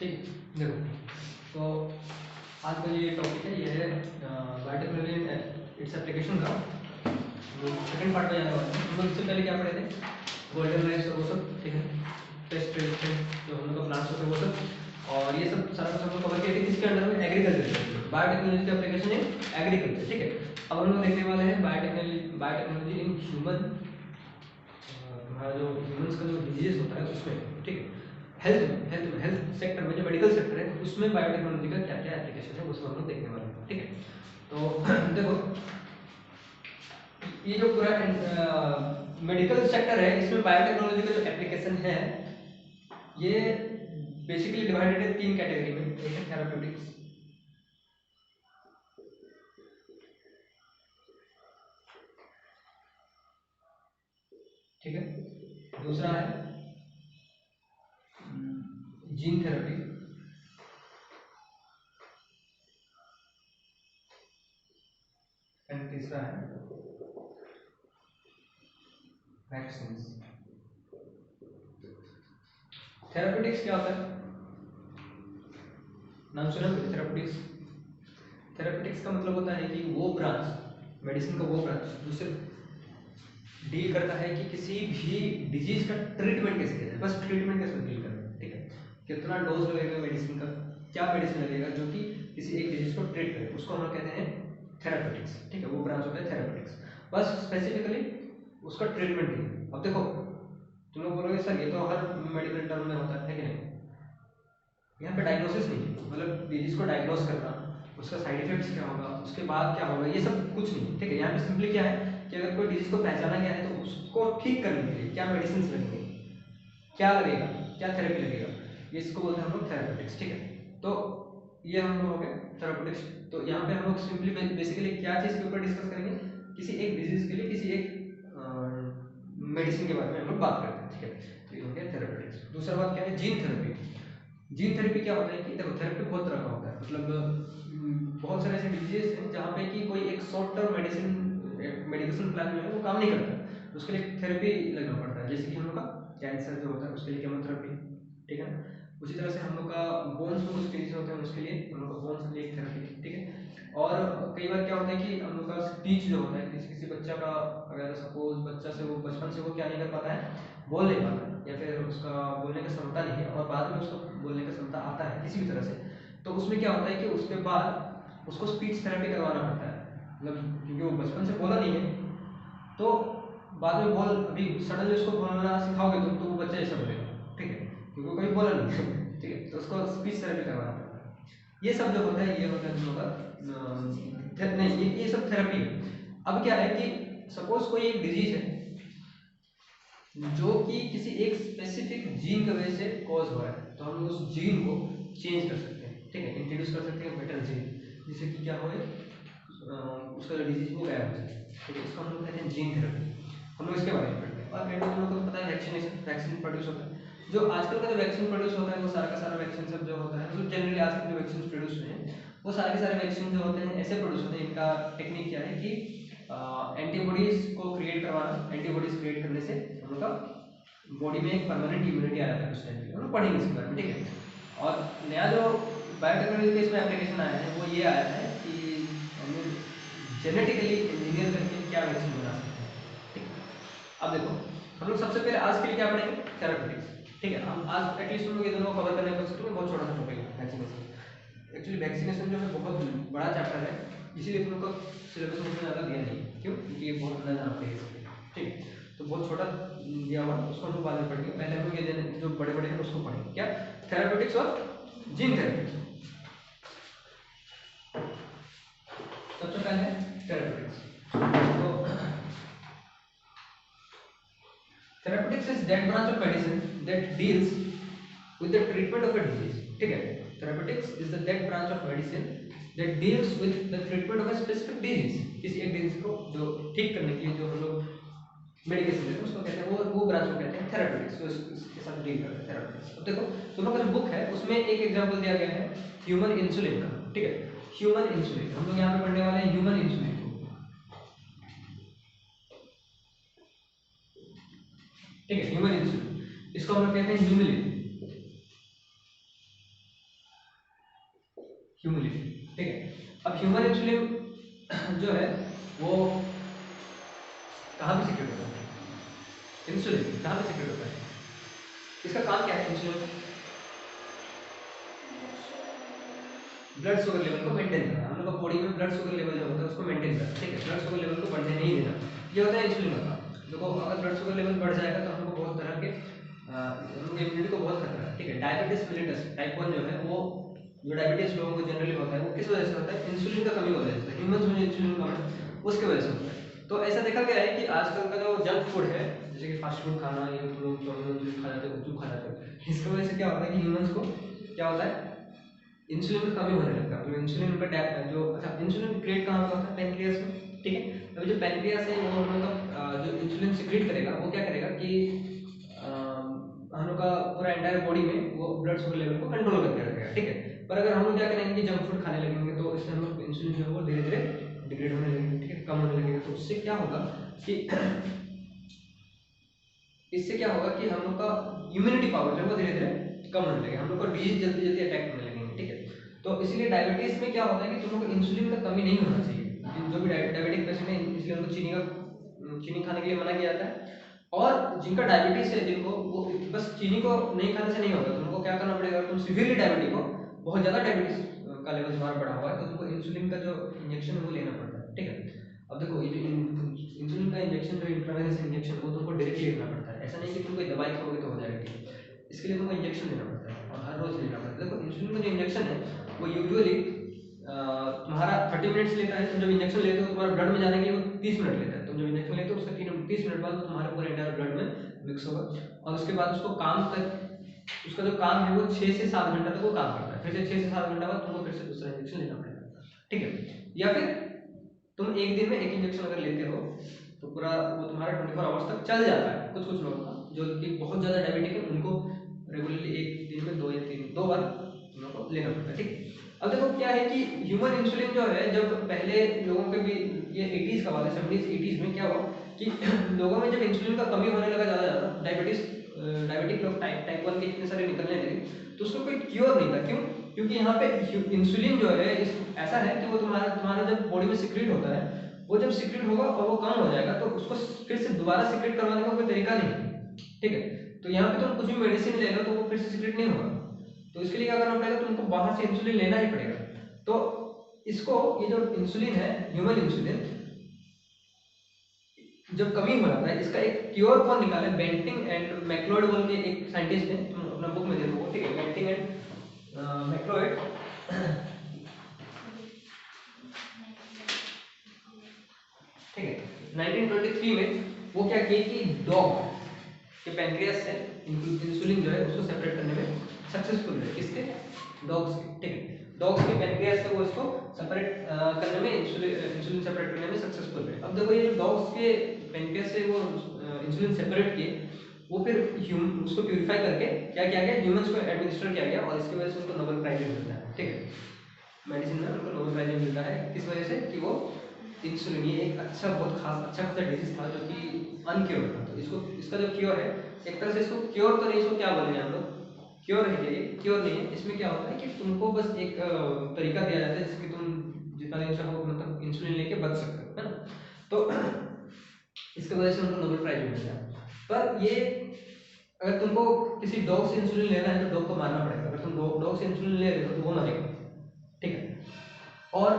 ठीक है। देखो, तो आज का ये टॉपिक है, ये है बायोटेक्नोलॉजी इन इट्स एप्लीकेशन का सेकंड पार्ट में जाने वाले हैं। हम लोग इससे पहले क्या पढ़े थे, गोल्डन राइस और वो सब, ठीक है, पेस्ट रेजिस्टेंट जो हम लोग का प्लांट्स होते हैं वो सब, और ये सब सारा कुछ हम लोग कवर किया थे। इसके अंडर में एग्रीकल्चर, बायोटेक्नोलॉजी का एप्लीकेशन है एग्रीकल्चर, ठीक है। अब हम लोग देखने वाले हैं बायोटेक्नोलॉजी इन ह्यूमन, हमारा जो ह्यूमंस का जो डिजीज होता है उसमें, ठीक है, हेल्थ सेक्टर में, जो मेडिकल सेक्टर है उसमें बायोटेक्नोलॉजी का क्या क्या एप्लीकेशन है वो सब हम लोग देखने वाले हैं, ठीक है। तो देखो, ये जो पूरा मेडिकल सेक्टर है इसमें बायोटेक्नोलॉजी का जो एप्लीकेशन है ये बेसिकली डिवाइडेड है 3 कैटेगरी में। एक है थेराप्यूटिक्स, ठीक है, दूसरा है जीन थेरेपी, एंड तीसरा है वैक्सीन। थेराप्यूटिक्स क्या होता है, नाम सुना थेराप्यूटिक्स? थेराप्यूटिक्स का मतलब होता है कि वो ब्रांच, मेडिसिन का वो ब्रांच जो सिर्फ डील करता है कि किसी भी डिजीज का ट्रीटमेंट कैसे किया जाए, बस ट्रीटमेंट कैसे डील करना है, ठीक है। कितना डोज लगेगा मेडिसिन का, क्या मेडिसिन लगेगा जो कि किसी एक डिजीज को ट्रीट करे, उसको हम लोग कहते हैं थेराप्यूटिक्स, ठीक है। वो ब्रांच होता है थेराप्यूटिक्स, बस स्पेसिफिकली उसका ट्रीटमेंट ही। अब देखो, तुम लोग बोलोगे सर ये तो हर मेडिकल टर्म में होता है कि नहीं? यहाँ पे डायग्नोसिस नहीं है, मतलब डिजीज को डायग्नोस करना, उसका साइड इफेक्ट्स क्या होगा, उसके बाद क्या होगा, ये सब कुछ नहीं, ठीक है। यहाँ पे सिंपली क्या है कि अगर कोई डिजीज को पहचाना गया है तो उसको ठीक करने के लिए क्या मेडिसिन लगेंगे, क्या लगेगा, क्या थेरेपी लगेगा, ये इसको बोलते हैं हम लोग थेरापेटिक्स, ठीक है। तो ये हम लोग हो गए थेरापेटिक्स। तो यहाँ पे हम लोग सिंपली बेसिकली क्या चीज़ के ऊपर डिस्कस करेंगे, किसी एक डिजीज के लिए किसी एक मेडिसिन के बारे में हम लोग बात करते हैं, ठीक है। तो ये हो गया थेरापेटिक्स। दूसरा बात क्या है, जीन थेरेपी। जीन थेरेपी क्या होता है कि देखो, थेरेपी बहुत तरह का होता है, मतलब बहुत सारे ऐसे डिजीज हैं जहाँ पे कि कोई एक शॉर्ट टर्म मेडिकेशन प्लान जो है वो काम नहीं करता, उसके लिए थेरेपी लगना पड़ता है। जैसे कि हम लोग का कैंसर जो होता है उसके लिए केमोथेरेपी, ठीक है ना। उसी तरह से हम लोग का बोन्स में कुछ डिजीज होते हैं उसके लिए हम लोग का बोन्स के लिए एक थेरेपी, ठीक है। और कई बार क्या होता है कि हम लोग का स्पीच जो होता है, किसी बच्चा का, अगर सपोज बच्चा से वो बचपन से वो क्या नहीं कर पाता है, बोल नहीं पाता है, या फिर उसका बोलने की क्षमता नहीं है और बाद में उसको बोलने की क्षमता आता है किसी भी तरह से, तो उसमें क्या होता है कि उसके बाद उसको स्पीच थेरेपी करवाना पड़ता है, मतलब क्योंकि वो बचपन से बोला नहीं है, तो बाद में बोल, अभी सडनली उसको बोलना सिखाओगे तुम तो वो बच्चा ऐसा बोलेगा, ठीक है, क्योंकि कभी बोला नहीं है, ठीक है। तो उसको स्पीच थेरेपी करवाना पड़ता है। ये सब जो होता है ये होता है तुम लोग का नहीं, ये सब थेरेपी है। अब क्या है कि सपोज कोई एक डिजीज है जो कि किसी एक स्पेसिफिक जीन की वजह से कॉज हो रहा है, तो हम लोग उस जीन को चेंज कर सकते हैं, ठीक है, इंट्रोड्यूस कर सकते हैं बेटर जीन, जिससे कि क्या हो, उसका जो डिजीज वो गायब हो जाए, ठीक है। इसको हम लोग कहते हैं जीन थेरेपी। हम लोग इसके बारे में पढ़ते हैं। और एंड में हम लोग को पता है वैक्सीनेशन, वैक्सीन प्रोड्यूस होता है। जो आजकल का जो वैक्सीन प्रोड्यूस होता है वो सारा का सारा वैक्सीन सब जो होता है, जो जनरली आजकल जो वैक्सीन प्रोड्यूस हुए हैं वो सारे के सारे वैक्सीन जो होते हैं ऐसे प्रोड्यूस होते हैं, इनका टेक्निक क्या है कि एंटीबॉडीज को क्रिएट करवाना। एंटीबॉडीज क्रिएट करने से हम लोग का बॉडी में एक परमानेंट इम्यूनिटी आ जाता है उस टाइम पे, हम लोग पढ़ेंगे इसके बारे में, ठीक है। और नया जो बायोटेक्नोलॉजी का इसमें एप्लीकेशन आया है वो ये आया है कि हम लोग जेनेटिकली इंजीनियर करके क्या वैक्सीन बना सकते हैं, ठीक है। अब देखो, हम लोग सबसे पहले आज के लिए क्या पढ़ेंगे, थेरापेटिक्स, ठीक है। हम आज एटलीस्ट हम लोग ये दोनों कवर करने की कोशिश करेंगे, बहुत छोटा सा टॉपिक है वैक्सीनेशन। एक्चुअली वैक्सीनेशन जो है बहुत बड़ा चैप्टर है, इसीलिए तुम लोग को सिलेबस में ज़्यादा दिया नहीं है, क्यों, क्योंकि ये बहुत बड़ा जाना पड़ेगा इसके लिए, ठीक है। तो बहुत छोटा दिया हुआ, उसको हम लोग बाद में पढ़ेंगे। पहले हम लोग ये जो बड़े बड़े हैं उसको पढ़ेंगे, क्या, थेरापेटिक्स और जीन थेरेपी। सबसे पहले थेरापेटिक्स। तो therapeutics is that branch of medicine that deals with the treatment of a disease, ठीक है। Therapeutics is the that branch of medicine that deals with the treatment of a specific disease, किसी एक disease को जो ठीक करने के लिए जो हम लोग मेडिकेशन देते हैं उसको कहते हैं, वो ब्रांच को कहते हैं थेरापेटिक्स, तो इसके साथ डील करते हैं थेरापेटिक्स। अब देखो, तुम लोग का जो बुक है उसमें एक एग्जांपल दिया गया है ह्यूमन इंसुलिन का, ठीक है। ह्यूमन इंसुलिन हम लोग यहाँ पे पढ़ने वाले हैं, ह्यूमन इंसुलिन, ठीक है। ह्यूमन इंसुलिन, इसको हम लोग कहते हैं ह्यूमिलिन, ह्यूमिलिटी, ठीक है। अब ह्यूमन इंसुलिन जो है वो कहाँ पे सिक्रेट होता है? इंसुलिन कहाँ पे सिक्रेट होता है? इसका काम क्या है इंसुलिन? ब्लड शुगर लेवल को मेंटेन करना। हम लोग का बॉडी में ब्लड शुगर लेवल जो होता है उसको मेंटेन करना, ठीक है। ब्लड शुगर लेवल को बढ़ने नहीं देना, ये होता है इंसुलिन का काम। देखो अगर ब्लड शुगर लेवल बढ़ जाएगा तो हम लोग को बहुत तरह के इम्यूनिटी को बहुत खतरा है, ठीक है। डायबिटीज मेलिटस टाइप 1 जो है वो, जो डायबिटीज लोगों को जनरली होता है वो किस वजह से होता है? इंसुलिन का कमी वजह से। ह्यूमंस में इंसुलिन कम है उसके वजह से होता है। तो ऐसा देखा गया है कि आजकल का जो जंक फूड है, जैसे कि फास्ट फूड खाना, ये लोग चाउमीन खा जाते हैं, गुपचुप खा जाते हैं, इसकी वजह से क्या होता है कि ह्यूमंस को क्या होता है? इंसुलिन की कमी होने लगता है। तो इंसुलिन का जो अच्छा इंसुलिन क्रिएट कहाँ पे होता है? पैनक्रियास में, ठीक है। अभी जो पैनक्रियास है वो हम लोग का जो इंसुलिन सिक्रीट करेगा वो क्या करेगा कि हम लोग का पूरा एंटायर बॉडी में वो ब्लड शुगर लेवल को कंट्रोल करके रखेगा, ठीक है। पर अगर हम लोग क्या करेंगे कि जंक फूड खाने लगेंगे तो इससे हम लोग इंसुलिन जो है वो धीरे धीरे डिग्रेड होने लगेगा, ठीक है, कम होने लगेगा। तो उससे क्या होगा कि इससे क्या होगा कि हम लोग का इम्यूनिटी पावर जो है वो धीरे धीरे कम होने लगेगा, हम लोग को डिजीज जल्दी जल्दी अटैक करने लगेंगे, ठीक है। तो इसीलिए डायबिटीज में क्या होता है कि तुम लोग को इंसुलिन का कमी नहीं होना चाहिए। जो भी डायबिटिक पेशेंट है इसलिए उनको चीनी खाने के लिए मना किया जाता है। और जिनका डायबिटीज है जिनको, वो बस चीनी को नहीं खाने से नहीं होगा, तुमको क्या करना पड़ेगा? तुम सीवियरली डायबिटिक हो, बहुत ज़्यादा डायबिटीज का लेवल तुम्हारा बढ़ा हुआ है, तो तुमको इंसुलिन का जो इंजेक्शन है वो लेना पड़ता है, ठीक है। अब देखो ये जो इंसुलिन का इंजेक्शन, जो इंट्रावेनस इंजेक्शन वो तुमको डायरेक्टली लेना पड़ता है। ऐसा नहीं कि तुम कोई दवाई खाओगे तो हो जाएगा, ठीक है। इसके लिए तुमको इंजेक्शन लेना पड़ता है और हर रोज लेना पड़ता है। देखो इंसुलिन का जो इंजेक्शन है वो यूजुअली तुम्हारा 30 मिनट्स लेता है। तुम जब इंजेक्शन लेते हो तुम्हारे ब्लड में जाने के लिए वो 30 मिनट लेता है। तुम जब इंजेक्शन लेते हो उसका 30 मिनट बाद तुम्हारे पूरे इंटायर ब्लड में मिक्स होगा और उसके बाद उसको काम तक, उसका जो काम है वो 6 से 7 घंटा तक वो काम करता है। फिर से 6 से 7 घंटा बाद तुमको फिर से दूसरा इंजेक्शन लेना पड़ेगा, ठीक है। या फिर तुम एक दिन में एक इंजेक्शन अगर लेते हो तो पूरा वो तुम्हारा 24 आवर्स तक चल जाता है। कुछ कुछ लोगों का जो कि बहुत ज़्यादा डायबिटिक है उनको रेगुलरली एक दिन में 2 या 3 बार उन लोगों को लेना पड़ता है, ठीक। अब देखो क्या है कि ह्यूमन इंसुलिन जो है, जब पहले लोगों के भी, ये 80s का बात है, 70s 80s में क्या हुआ कि लोगों में जब इंसुलिन का कमी होने लगा ज़्यादा डायबिटिक लोग टाइप 1 के इतने सारे निकलने लगे तो उसको कोई क्योर नहीं था। क्यों? क्योंकि यहाँ पे इंसुलिन जो है ऐसा है कि वो तुम्हारा जब बॉडी में सिक्रीट होता है, वो जब सिक्रीट होगा और वो कम हो जाएगा तो उसको फिर से दोबारा सिक्रीट करवाने का कोई तरीका नहीं है, ठीक है। तो यहाँ पे तुम कुछ भी मेडिसिन ले लो तो वो फिर से सिक्रीट नहीं होगा। तो इसके लिए क्या करना पड़ेगा? तुमको बाहर से इंसुलिन लेना ही पड़ेगा। तो इसको, ये जो इंसुलिन है, ह्यूमन इंसुलिन, जब कमी हो जाता है, इसका एक क्योर कौन निकाला? बेंटिंग एंड मैक्लोइड बोल के एक साइंटिस्ट है, तुम अपना बुक में देखो, ठीक है। बेंटिंग एंड मैक्लोइड, ठीक है। 1923 में वो क्या किए कि डॉग के पैनक्रियास से इंसुलिन जो है उसको सेपरेट करने में सक्सेसफुल रहे। किसके? डॉग्स के, ठीक है। डॉग्स के पैनक्रियास से वो इसको सेपरेट करने में, इंसुलिन सेपरेट करने में सक्सेसफुल रहे। अब देखो ये जो डॉग्स के पैनक्रियास से वो इंसुलिन सेपरेट किए, वो फिर उसको प्यूरिफाई करके क्या किया गया? ह्यूमंस को एडमिनिस्टर किया गया और इसकी वजह से उनको नोबेल प्राइज मिलता है, ठीक है। मेडिसिन में उनको नोबेल प्राइज मिलता है किस वजह से? कि वो इंसुलिन, ये एक बहुत अच्छा खासा डिजीज था जो कि अनक्योर था। तो इसका जो क्योर है, एक तरह से इसको क्योर तो नहीं, इसको क्या बोलेंगे हम लोग? क्योर है ये, क्योर नहीं है। इसमें क्या होता है कि तुमको बस एक तरीका दिया जाता है जिससे तुम जितना दिन चाहो मतलब इंसुलिन लेके बच सकते हो, है ना। तो इसकी वजह से उनको नोबेल प्राइज मिलता है। पर ये अगर तुमको किसी डॉग से इंसुलिन लेना है तो डॉग को मारना पड़ेगा। अगर तुम डॉग से इंसुलिन ले रहे हो तो वो मरेगा, ठीक है। और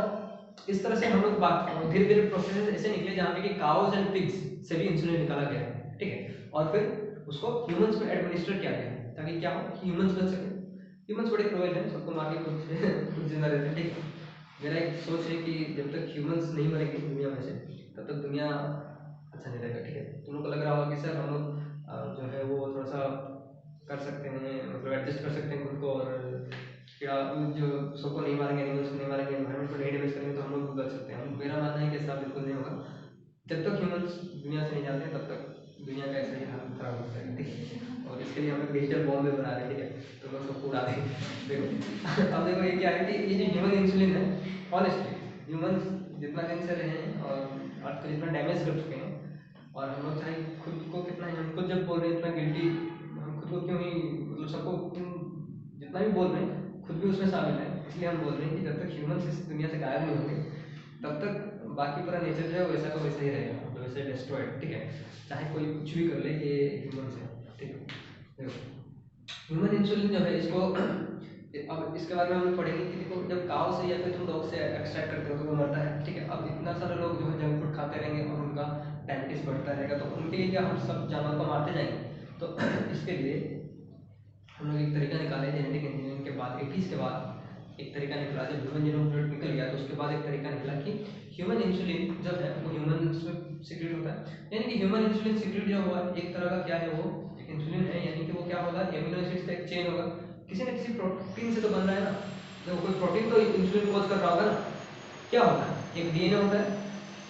इस तरह से हम लोग बात धीरे धीरे प्रोसेस ऐसे निकले जहाँ पे कि काउज एंड पिग्स से भी इंसुलिन निकाला गया, ठीक है। और फिर उसको ह्यूमंस में एडमिनिस्टर किया गया ताकि क्या हो कि ह्यूमंस बच सके। ह्यूमंस बड़े क्रूएल हैं, सबको मार के खुद जिंदा रहते हैं, ठीक है। मेरा एक सोच है कि जब तक ह्यूमंस नहीं मरेंगे दुनिया में से तब तक दुनिया अच्छा नहीं रहेगा, ठीक है। तुम लोग को लग रहा होगा कि सर हम लोग जो है वो थोड़ा सा कर सकते हैं, मतलब एडजस्ट कर सकते हैं खुद को, और क्या जो सबको नहीं मारेंगे, एनिमल्स को नहीं मारेंगे, एनवायरनमेंट को नहीं डैमेज करेंगे तो हम लोग बच सकते हैं। मेरा मानना है कि ऐसा बिल्कुल नहीं होगा। जब तक ह्यूमंस दुनिया से नहीं जाते तब तक दुनिया का ऐसा ही हाल खराब होता है, ठीक है। और इसके लिए हम लोग डिजिटल बॉम्ब भी बना रहे हैं, ठीक है, तो लोग सबको उड़ा दें। देखो अब देखो ये क्या है कि ये जो ह्यूमन इंसुलिन है, ऑनेस्टली ह्यूमंस जितना दिन से रहे हैं और अर्थ को जितना डैमेज कर चुके हैं, और हम लोग चाहे खुद को कितना ही, हम खुद जब बोल रहे हैं इतना गिल्टी, हम खुद को क्यों ही, मतलब सबको जितना भी बोल रहे हैं, खुद भी उसमें शामिल है। इसलिए हम बोल रहे हैं कि जब तक ह्यूमंस इस दुनिया से गायब नहीं होंगे तब तक बाकी पूरा नेचर जो है वैसा का वैसा ही रहेगा, मतलब वैसे डिस्ट्रॉयड। ठीक है, चाहे कोई कुछ भी कर ले, ये ह्यूमंस है। ठीक है, देखो ह्यूमन इंसुलिन जो है इसको अब इसके बारे में हम लोग पढ़ेंगे कि देखो जब काऊ से या फिर तुम डॉग से एक्सट्रैक्ट करते हो तो वो मरता है। ठीक है, अब इतना सारे लोग जो है जंक फूड खाते रहेंगे और उनका डायबिटीज बढ़ता रहेगा, तो उनके लिए क्या हम सब जानवर को मारते जाएंगे? तो इसके लिए हम लोग एक तरीका निकाले जेनेटिक इंजीनियरिंग के बाद 80s के बाद एक तरीका निकला। जब ह्यूमन जीनोम प्रोजेक्ट निकल गया तो उसके बाद एक तरीका निकला कि ह्यूमन इंसुलिन जब है वो ह्यूमन में सिक्रेट होता है, यानी कि ह्यूमन इंसुलिन सिक्रेट जो हुआ एक तरह का क्या है, वो एक इंसुलिन है, यानी कि वो क्या होगा, एमिनो एसिड्स का एक चेन होगा, किसी न किसी प्रोटीन से तो बन रहा है ना, जब कोई प्रोटीन तो इंसुलिन कोज कर रहा होगा ना। क्या होता है, एक डीएनए होता है,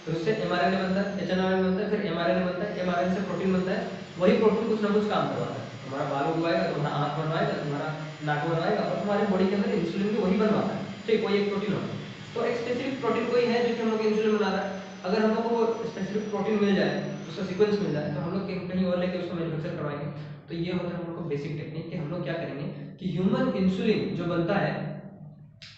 फिर उससे एमआरएनए बनता है, एचएनआरएनए बनता है, फिर एमआरएनए बनता है, एमआरएनए से प्रोटीन बनता है, वही प्रोटीन कुछ ना कुछ काम करवाता है, तुम्हारा बाल उगवाएगा, तुम्हारा आंख बनवाएगा, तुम्हारा नाक बनवाएगा, और तुम्हारे बॉडी के अंदर इंसुलिन भी वही बनवाता है। ठीक, कोई एक प्रोटीन होता है, तो एक स्पेसिफिक प्रोटीन कोई है जो कि हम लोग इंसुलिन बना रहा है। अगर हम लोग को वो स्पेसिफिक प्रोटीन मिल जाए, उसका सीक्वेंस मिल जाए, तो हम लोग कहीं और लेके उसको मैन्युफैक्चर करवाएंगे। तो ये होता है हम लोग को बेसिक टेक्निक कि हम लोग क्या करेंगे कि ह्यूमन इंसुलिन जो बनता है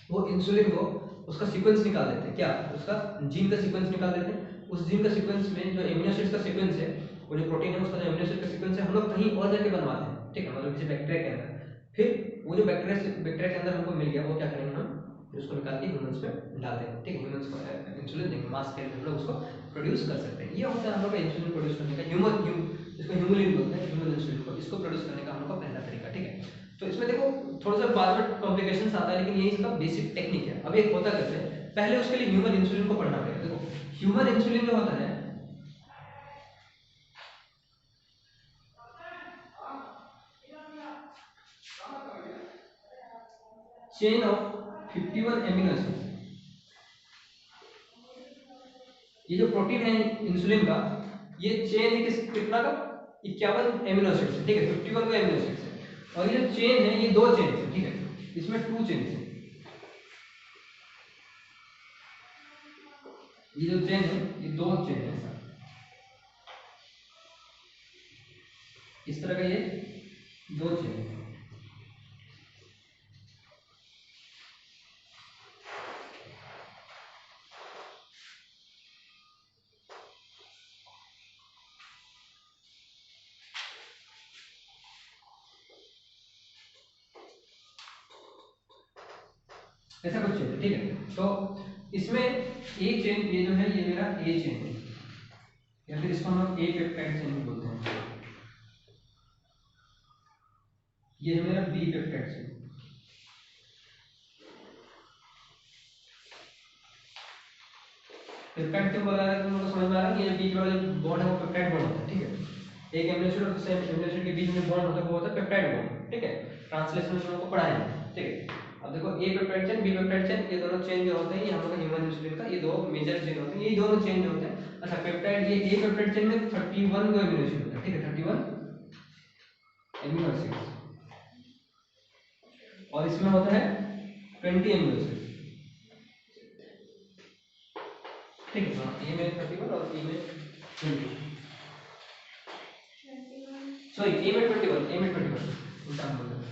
वो इंसुलिन को उसका सीक्वेंस निकाल देते हैं, क्या उसका जीन का सीक्वेंस निकाल देते हैं। उस जीन का सीक्वेंस में जो एमिनो एसिड्स का सीक्वेंस है, वो जो प्रोटीन है उसका जो एमिनो एसिड का सीक्वेंस है, हम लोग कहीं और जाके बनवाते हैं। ठीक है, मतलब किसी बैक्टीरिया के अंदर, फिर वो जो बैक्टीरिया के अंदर हमको मिल गया, वो क्या करेंगे हम उसको निकाल के ह्यूमंस में डाल देंगे। ठीक है, ह्यूमंस को इंसुलिन देंगे, मास के अंदर हम लोग उसको प्रोड्यूस कर सकते हैं। ये होता है हम लोग का इंसुलिन प्रोड्यूस करने का, इसको ह्यूमुलिन बोलते हैं, ह्यूमन इंसुलिन को, इसको प्रोड्यूस करने का हम लोग का पहला तरीका। ठीक है, तो इसमें देखो थोड़ा सा बाद में कॉम्प्लिकेशंस आता है, लेकिन ये इसका बेसिक टेक्निक है। अब ये होता कैसे है, पहले उसके लिए ह्यूमन इंसुलिन को पढ़ना पड़ेगा। देखो ह्यूमन इंसुलिन जो होता है चेन ऑफ 51 एमिनो एसिड। ये जो प्रोटीन है इंसुलिन का, ये चेन है कितना का, 51 एमिनो एसिड से। ठीक है, 51 का एमिनो एसिड से, और ये जो चेन है ये दो चेन है। ठीक है, इसमें 2 चेन है, ये जो चेन है ये 2 चेन है, इस तरह का ये 2 चेन है। ऐसा कुछ चेन है। ठीक है, तो इसमें ए चेन, ये जो है ये मेरा ए चेन है, या फिर इसको हम ए पेप्टाइड चेन भी बोलते हैं। ये है मेरा बी पेप्टाइड चेन। पेप्टाइड क्यों बोला है, तुम लोग को समझ में आ रहा है कि ये बीच वाला जो बॉन्ड है वो पेप्टाइड बॉन्ड होता है। ठीक है, एक एमिनो एसिड और दूसरे एमिनो एसिड के बीच में बॉन्ड होता है, वो होता है पेप्टाइड बॉन्ड। ठीक है, ट्रांसलेशन में लोगों को पढ़ा है। ठीक है, अब देखो A peptide chain, B peptide chain, ये दोनों चेन जो होते हैं ये हम लोग का ह्यूमन इंसुलिन का ये दो मेजर चेन होते हैं, ये दोनों चेन जो होते हैं। अच्छा, पेप्टाइड, ये ए पेप्टाइड चेन में 31 को एमिनो एसिड होता है। ठीक है, 31 एमिनो एसिड, और इसमें होता है 20 एमिनो एसिड। ठीक है, ए में 31 और बी में 20, सॉरी ए में 21, ए में 21 उल्टा बोल रहा हूं,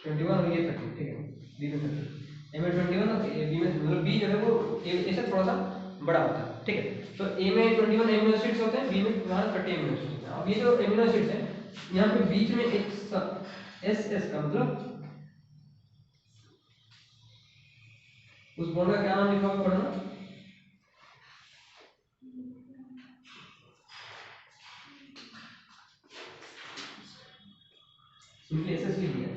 21 और ये 30। ठीक है, बी में 30, ए में 21 और बी में, मतलब बी जो है वो ए से थोड़ा सा बड़ा होता है। ठीक है, तो ए में 21 एमिनो एसिड्स होते हैं, बी में तुम्हारा 30 एमिनो एसिड्स होते हैं। अब ये जो एमिनो एसिड्स है, यहाँ पे बीच में एक एस का मतलब उस बॉन्ड का क्या नाम लिखा हुआ पढ़ना, सिंपली एसएस लिख दिया,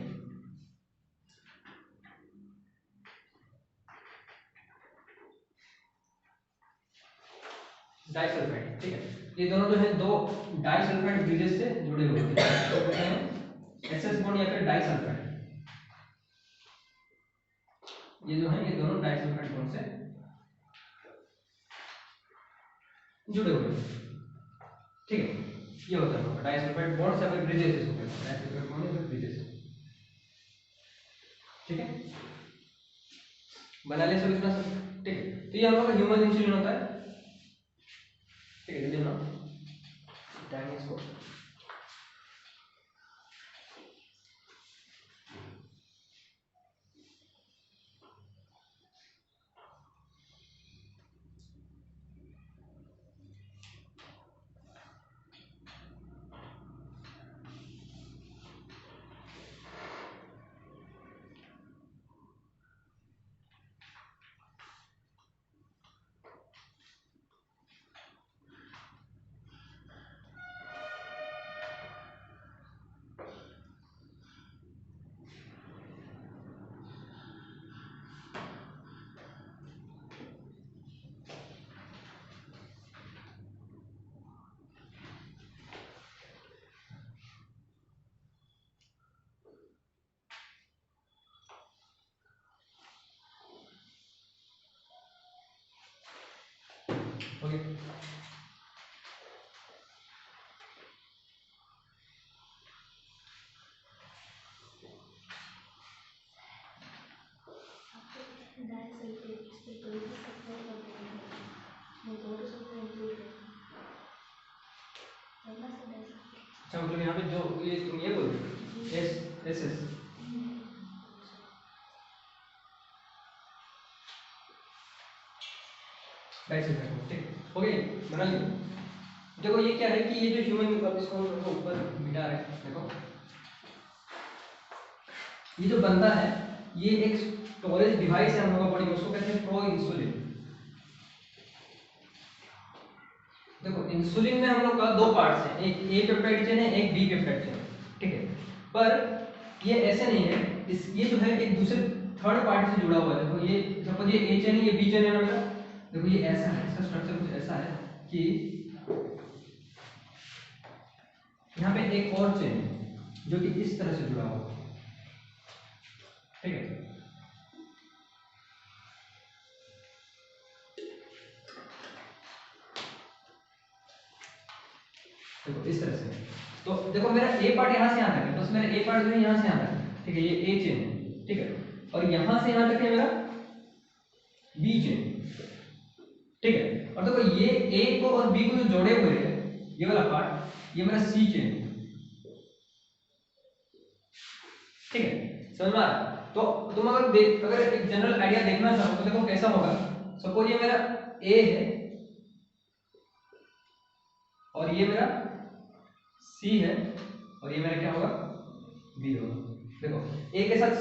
डाइसल्फाइड। ठीक है, ये दोनों जो है दो डाइसल्फाइड ब्रिजेस से जुड़े हुए हैं, तो कहते हैं एसएस बॉन्ड या फिर डाइसल्फाइड। ये जो है ये दोनों डाइसल्फाइड बॉन्ड से जुड़े हुए हैं। ठीक है, ये होता है डाइसल्फाइड बॉन्ड या फिर ब्रिजेस, इसको कहते हैं डाइसल्फाइड बॉन्ड या फिर ब्रिजेस। ठीक है, बना ले सब इतना सब। ठीक है, तो ये हम लोग का ह्यूमन इंसुलिन होता है। ठीक है, जल्दी बनाओ टाइम इसको। ओके। अच्छा मतलब यहाँ पे जो ये तुम ये बोल एस एस एस ठीक हो गई, बना लियो। देखो ये क्या है कि ये जो ह्यूमन, अब इसको ऊपर मिटा रहे हैं, देखो ये जो बनता है ये एक स्टोरेज डिवाइस है हम लोग का बॉडी में, उसको कहते हैं प्रो इंसुलिन। देखो इंसुलिन में हम लोग का दो पार्ट्स हैं, एक ए पेप्टाइड चेन है, एक बी पेप्टाइड चेन, ठीक है। पर ये ऐसे नहीं है, इस ये जो है एक दूसरे थर्ड पार्टी से जुड़ा हुआ है। देखो ये सपोज ये ए चेन है, ये बी चेन है ना मेरा, देखो ये ऐसा है, इसका स्ट्रक्चर कुछ ऐसा है कि यहाँ पे एक और चेन है जो कि इस तरह से जुड़ा हुआ है, ठीक है। देखो इस तरह से, तो देखो मेरा ए पार्ट यहाँ से यहाँ तक है, बस मेरा ए पार्ट जो है यहाँ से यहाँ तक है, ठीक है, ये ए चेन है, ठीक है। और यहाँ से यहाँ तक है मेरा बी चेन, ठीक है। और देखो ये ए को और बी को जो जोड़े हुए हैं ये वाला पार्ट, ये मेरा सी चेन, ठीक है, समझ में आ रहा है। तो तुम अगर एक जनरल आइडिया देखना चाहो तो देखो कैसा होगा। सपोज ये मेरा ए है और ये मेरा सी है और ये मेरा क्या होगा, बी होगा। देखो ए के साथ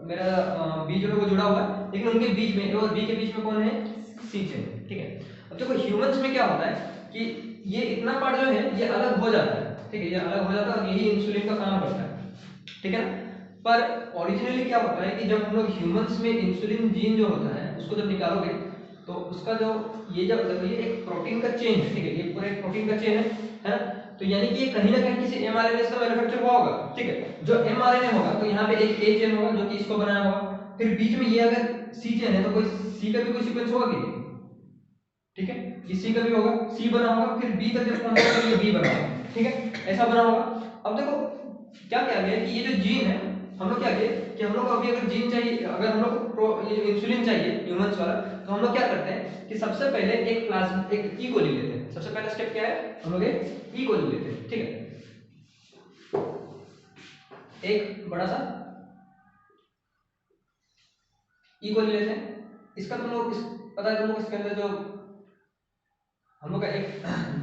मेरा बी जो है वो जुड़ा हुआ है, लेकिन उनके बीच में ए और बी के बीच में कौन है, सी चेन, ठीक है। अब देखो ह्यूमंस में क्या होता है कि ये इतना पार्ट जो है ये अलग हो जाता है, ठीक है, ये अलग हो जाता है और यही इंसुलिन का काम करता है, ठीक है ना। पर ओरिजिनली क्या होता है कि जब हम लोग ह्यूमंस में इंसुलिन जीन जो होता है उसको जब निकालोगे तो उसका जो ये जब ये एक प्रोटीन का चेन है, ठीक है, ये पूरा एक प्रोटीन का चेन है ना। तो यानी कि ये कहीं ना कहीं किसी एमआरएनए का मैन्युफैक्चर हुआ होगा, ठीक है। जो एमआरएनए होगा तो यहाँ पे एक ए चेन होगा जो कि इसको बनाया होगा, फिर बीच में ये अगर सी चेन है तो कोई सी का भी कोई सीक्वेंस होगा कि नहीं, ठीक है, ये सी का भी होगा, सी बना होगा, फिर बी तक जब पहुंचेगा तो ये बी बना होगा, ठीक है, ऐसा बना होगा। अब देखो क्या क्या गया कि ये जो जीन है हम लोग क्या किए कि हम लोग को अभी अगर जीन चाहिए, अगर हम लोग को ये इंसुलिन चाहिए ह्यूमंस वाला, तो हम लोग क्या करते हैं कि सबसे पहले एक प्लाज्मा एक ई कोली लेते हैं। सबसे पहला स्टेप क्या है, हम लोग एक ई कोली लेते हैं, ठीक है, एक बड़ा सा ई कोली लेते हैं। इसका तुम लोग पता है तुम लोग इसके अंदर जो हम लोग का एक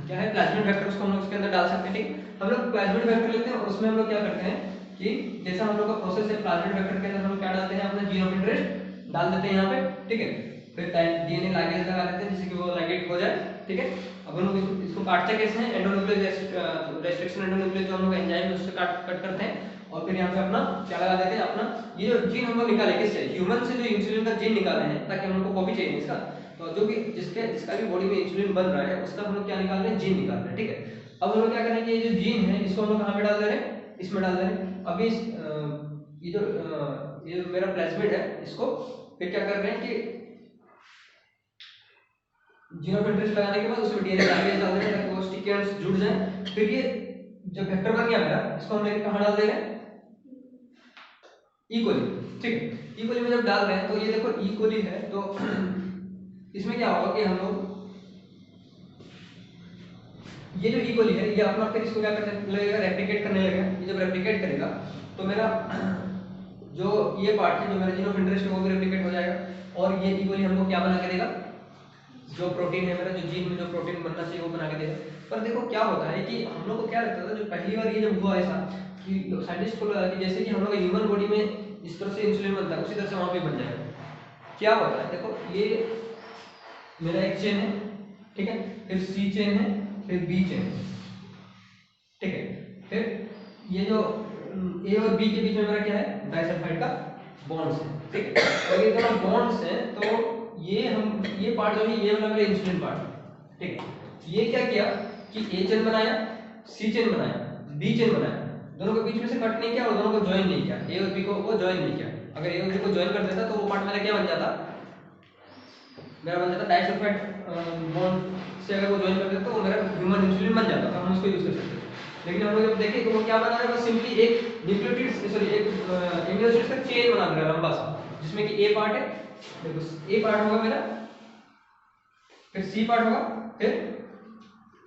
क्या है प्लाज्मिड वेक्टर, उसको हम लोग इसके अंदर डाल सकते हैं, ठीक। हम लोग प्लाज्मिड वेक्टर लेते हैं और उसमें हम लोग क्या करते हैं कि जैसा हम लोग का प्रोसेस है प्लाज्मिड वेक्टर के अंदर हम लोग क्या डालते हैं, अपना जीन ऑफ इंटरेस्ट डाल देते हैं यहाँ पे, ठीक है। फिर डीएनए लाइगेज लगा लेते हैं जिससे कि वो लाइगेट हो जाए, ठीक है। अब हम लोग इसको काटते कैसे हैं, एंडोन्यूक्लियस रेस्ट्रिक्शन एंडोन्यूक्लियस जो हम लोग एंजाइम है उससे कट करते हैं और फिर यहाँ पे अपना क्या लगा देते हैं, अपना ये जो जीन हम लोग निकाले किससे, ह्यूमन से, जो इंसुलिन का जीन निकाले हैं ताकि हम लोग को कॉपी चाहिए इसका, तो जो भी जिसका भी बॉडी में इंसुलिन बन रहा है उसका हम लोग क्या निकाल रहे हैं, जीन निकाल रहे हैं, ठीक है। अब हम लोग क्या करेंगे, ये जो जीन है इसको हम लोग कहाँ पे डाल दे रहे हैं, इसमें डाल दे रहे हैं। अभी ये जो मेरा प्लाज्मिड है इसको फिर क्या कर रहे हैं कि जीन ऑफ इंटरेस्ट लगाने के बाद उसमें डीएनए लाइगेज डाल दे रहे हैं ताकि वो स्टिकी एंड्स जुड़ जाए। फिर ये जो वेक्टर बन गया मेरा, इसको हम लेके कहाँ डाल दे रहे हैं, ई कोली, ठीक है। ई कोली में जब डाल रहे हैं तो ये देखो ई कोली है, तो इसमें क्या होगा कि हम लोग ये जो ई कोली है ये अपना फिर इसको क्या करने लगेगा, रेप्लिकेट करने लगेगा। ये जब रेप्लिकेट करेगा तो मेरा जो ये पार्ट है जो मेरा जीन ऑफ इंटरेस्ट है वो भी रेप्लिकेट हो जाएगा और ये ई कोली हमको क्या बना के देगा, जो प्रोटीन है मेरा, जो जीन में जो प्रोटीन बनना चाहिए वो बना के देगा। पर देखो क्या होता है कि हम लोग को क्या लगता था जो पहली बार ये जब हुआ ऐसा कि साइंटिस्ट को लगा कि जैसे कि हम लोग ह्यूमन बॉडी में इस तरह से इंसुलिन बनता है उसी तरह से वहाँ पे बन जाएगा। क्या होता है देखो, ये मेरा एक चेन है, ठीक है, फिर सी चेन है, फिर बी चेन है, ठीक है, फिर ये जो ए और बी के बीच में मेरा क्या है, डाइसल्फाइड का बॉन्ड्स है, ठीक है। और ये दोनों बॉन्ड्स हैं तो ये पार्ट जो है ये वाला मेरा इंसुलिन पार्ट, ठीक है। ये क्या किया कि ए चेन बनाया, सी चेन बनाया, बी चेन बनाया, दोनों के बीच में से कट नहीं किया और दोनों को ज्वाइन नहीं किया, ए और बी को वो ज्वाइन नहीं किया। अगर ए और बी को ज्वाइन कर देता तो वो पार्ट मेरा क्या बन जाता, मेरा बन जाता डाइसल्फाइड बॉन्ड से अगर वो ज्वाइन कर देते तो वो मेरा ह्यूमन इंसुलिन बन जाता, तो हम उसको यूज कर सकते हैं। लेकिन हम लोग जब देखें तो वो क्या बना रहा है, बस सिंपली एक न्यूक्लियोटाइड सॉरी एक एमिनो एसिड का चेन बना रहा है लंबा सा, जिसमें कि ए पार्ट है, देखो ए पार्ट होगा मेरा, फिर सी पार्ट होगा, फिर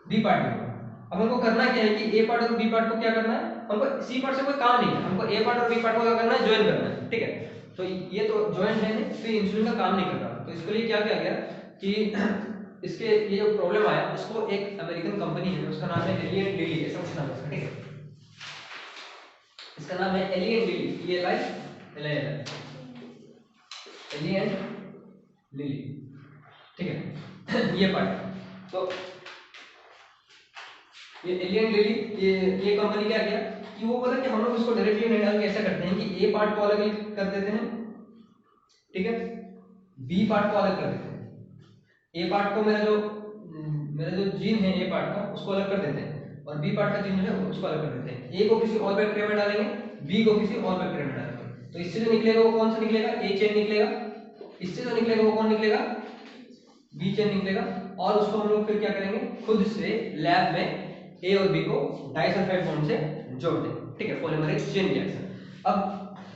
बी पार्ट होगा। अब हमको करना क्या है कि ए पार्ट और बी पार्ट को क्या करना है, हमको सी पार्ट से कोई काम नहीं है, हमको ए पार्ट और बी पार्ट को क्या करना है, ज्वाइन करना है, ठीक है। तो ये तो ज्वाइन है, तो ये इंसुलिन का काम नहीं कर रहा, तो इसके लिए क्या किया गया कि इसके ये जो प्रॉब्लम आया, उसको एक अमेरिकन कंपनी है, उसका नाम है एली एंड लिली, ऐसा कुछ नाम है इसका, ठीक है। इसका नाम है Eli and Lilly, Eli and Lilly, ठीक है। ये पार्ट, तो ये एली एंड लिली, ये कंपनी क्या किया कि वो बोला कि हम लोग इसको डायरेक्टली नहीं डाल के ऐसा करते हैं कि ए पार्ट को अलग कर देते हैं, ठीक है, बी पार्ट को अलग कर देते हैं। ए पार्ट को मेरा जो जीन है ए पार्ट का, उसको अलग कर देते हैं, और बी पार्ट का जीन जो है उसको अलग कर देते हैं। ए को किसी और बैक्टीरिया में डालेंगे, बी को किसी और बैक्टीरिया में डालेंगे, तो इससे जो निकलेगा वो कौन सा निकलेगा, ए चेन निकलेगा, इससे जो निकलेगा वो कौन निकलेगा, बी चेन निकलेगा, और उसको हम लोग फिर क्या करेंगे, खुद से लैब में ए और बी को डाइसल्फाइड बॉन्ड से जोड़ दें, ठीक है, पॉलीमरेज चेन रिएक्शन। अब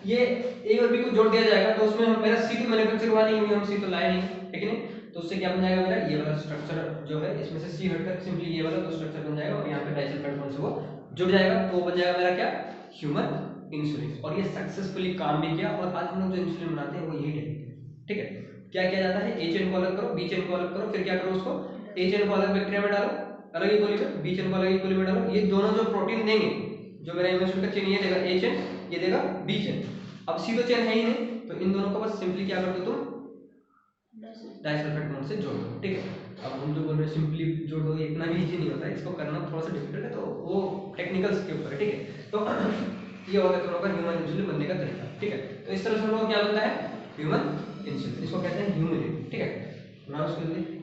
ये ए और बी को जोड़ दिया जाएगा, तो उसमें हम मेरा सी तो मैन्युफैक्चर हुआ नहीं, हम सी तो लाए नहीं, ठीक है, तो उससे क्या बन जाएगा मेरा, ये वाला स्ट्रक्चर जो है, इसमें से सी हटकर सिंपली ये वाला तो स्ट्रक्चर बन जाएगा, और यहाँ पे डाइसल्फाइड बॉन्ड से वो जुड़ जाएगा, तो बन जाएगा मेरा क्या, ह्यूमन इंसुलिन। और ये सक्सेसफुली काम भी किया, और आज हम लोग जो इंसुलिन बनाते हैं वो यही टेक्निक है, ठीक है। क्या किया जाता है, ए चेन को अलग करो, बी चेन को अलग करो, फिर क्या करो, उसको ए चेन को अलग बैक्टीरिया में डालो, अलग ही कोली में, बी चेन को अलग ही कोली में डालो, ये दोनों जो प्रोटीन देंगे, जो मेरा इम्यून का चेन ये देगा ए चेन, ये देगा बी चेन। अब सी तो चेन है ही नहीं, तो इन दोनों को बस सिंपली क्या कर दो तुम, डाइसल्फाइड बॉन्ड से जोड़ दो, ठीक है। अब हम जो बोल रहे हैं सिंपली जोड़ दो, इतना भी इजी नहीं होता है, इसको करना थोड़ा सा डिफिकल्ट है, तो वो टेक्निकल्स के ऊपर है, ठीक है। तो ये होता है तुम लोग का ह्यूमन इंसुलिन बनने का तरीका, ठीक है। तो इस तरह से हम लोग क्या बनता है, ह्यूमन इंसुलिन, इसको कहते हैं ह्यूमिलिन, ठीक है। नाउ उसके लिए